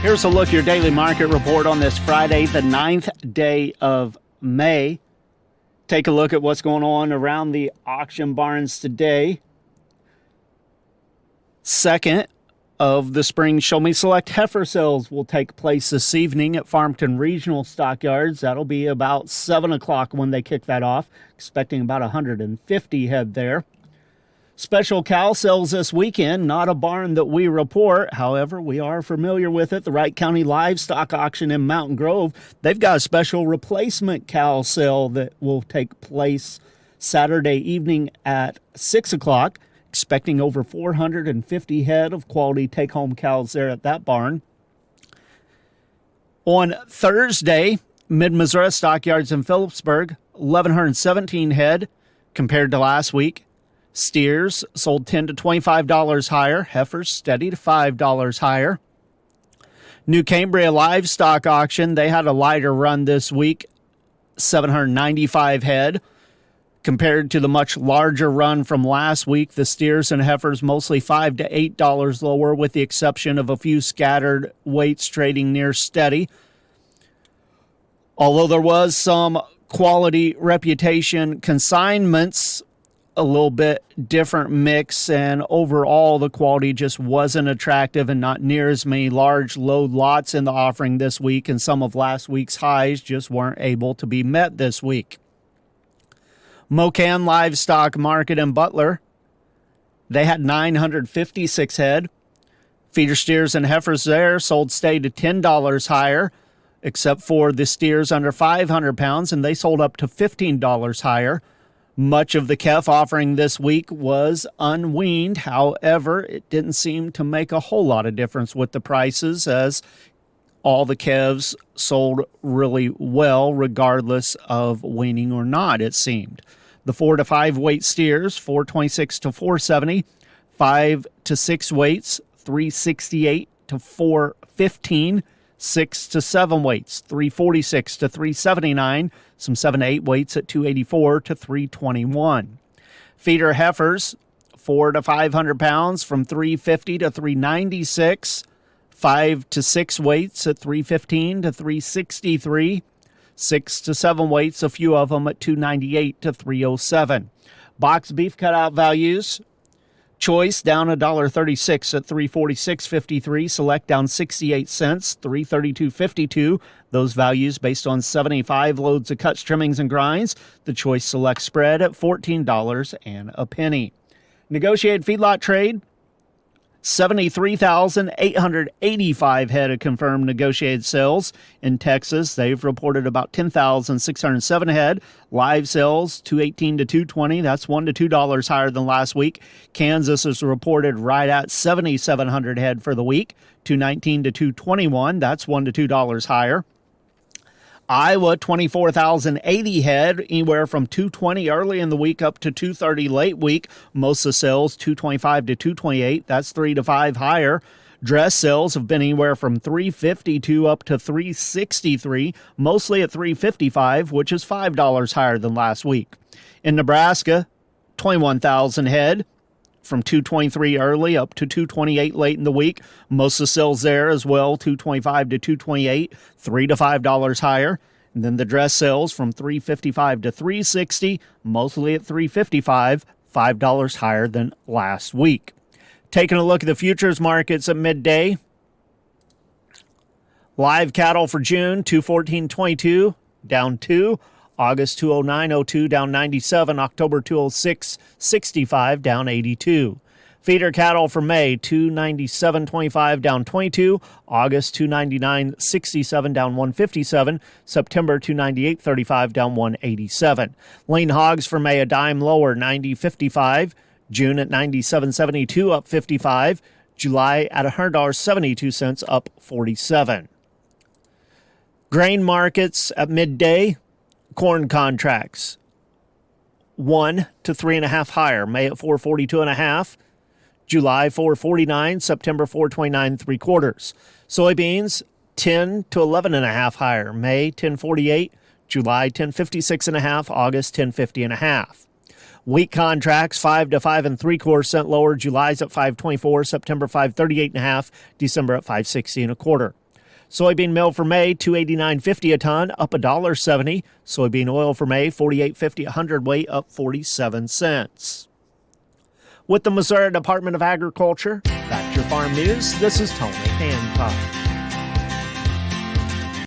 Here's a look at your daily market report on this Friday, the 9th day of May. Take a look at what's going on around the auction barns today. Second of the spring Show Me Select heifer sales will take place this evening at Farmington Regional Stockyards. That'll be about 7 o'clock when they kick that off. Expecting about 150 head there. Special cow sales this weekend, not a barn that we report. However, we are familiar with it. The Wright County Livestock Auction in Mountain Grove. They've got a special replacement cow sale that will take place Saturday evening at 6 o'clock. Expecting over 450 head of quality take-home cows there at that barn. On Thursday, Mid-Missouri Stockyards in Phillipsburg, 1,117 head compared to last week. Steers sold $10 to $25 higher. Heifers steady to $5 higher. New Cambria Livestock Auction, they had a lighter run this week, 795 head. Compared to the much larger run from last week, the steers and heifers mostly $5 to $8 lower, with the exception of a few scattered weights trading near steady. Although there was some quality reputation consignments, a little bit different mix, and overall the quality just wasn't attractive and not near as many large load lots in the offering this week, and some of last week's highs just weren't able to be met this week. Mocan Livestock Market in Butler, they had 956 head. Feeder steers and heifers there sold stay to $10 higher, except for the steers under 500 pounds, and they sold up to $15 higher. Much of the calf offering this week was unweaned. However, it didn't seem to make a whole lot of difference with the prices, as all the calves sold really well, regardless of weaning or not, it seemed. The 4 to 5 weight steers, 426 to 470. 5 to 6 weights, 368 to 415. 6 to 7 weights, 346 to 379. Some 7 to 8 weights at 284 to 321. Feeder heifers, 4 to 500 pounds, from 350 to 396. 5 to 6 weights at 315 to 363. 6 to 7 weights, a few of them at 298 to 307. Box beef cutout values. Choice down $1.36 at $346.53. Select down 68 cents, $332.52. Those values based on 75 loads of cuts, trimmings, and grinds. The Choice Select spread at $14 and a penny. Negotiated feedlot trade. 73,885 head of confirmed negotiated sales. In Texas, they've reported about 10,607 head. Live sales, 218 to 220. That's $1 to $2 higher than last week. Kansas is reported right at 7,700 head for the week, 219 to 221. That's $1 to $2 higher. Iowa, 24,080 head, anywhere from 220 early in the week up to 230 late week. Most of the sales, 225 to 228. That's 3 to 5 higher. Dress sales have been anywhere from 352 up to 363, mostly at 355, which is $5 higher than last week. In Nebraska, 21,000 head, from 223 early up to 228 late in the week. Most of the sales there as well, 225 to 228, $3 to $5 higher. And then the dress sales from 355 to 360, mostly at 355, $5 higher than last week. Taking a look at the futures markets at midday. Live cattle for June, 214.22, down 2. August 209.02, down 97. October 206.65, down 82. Feeder cattle for May, 297.25, down 22. August 299.67, down 157. September 298.35, down 187. Lean hogs for May, a dime lower, 90.55. June at 97.72, up 55. July at $100.72, up 47. Grain markets at midday. Corn contracts, 1 to 3.5 higher. May at 442.5. July 449. September 429 3/4. Soybeans 10 to 11.5 higher. May 1048. July 1056.5. August 1050.5. Wheat contracts 5 to 5 3/4 lower. July's at 524. September 538.5. December at 560 1/4. Soybean meal for May, $289.50 a ton, up $1.70. Soybean oil for May, $48.50 a hundredweight, up 47 cents. With the Missouri Department of Agriculture, back to your farm news. This is Tony Hancock.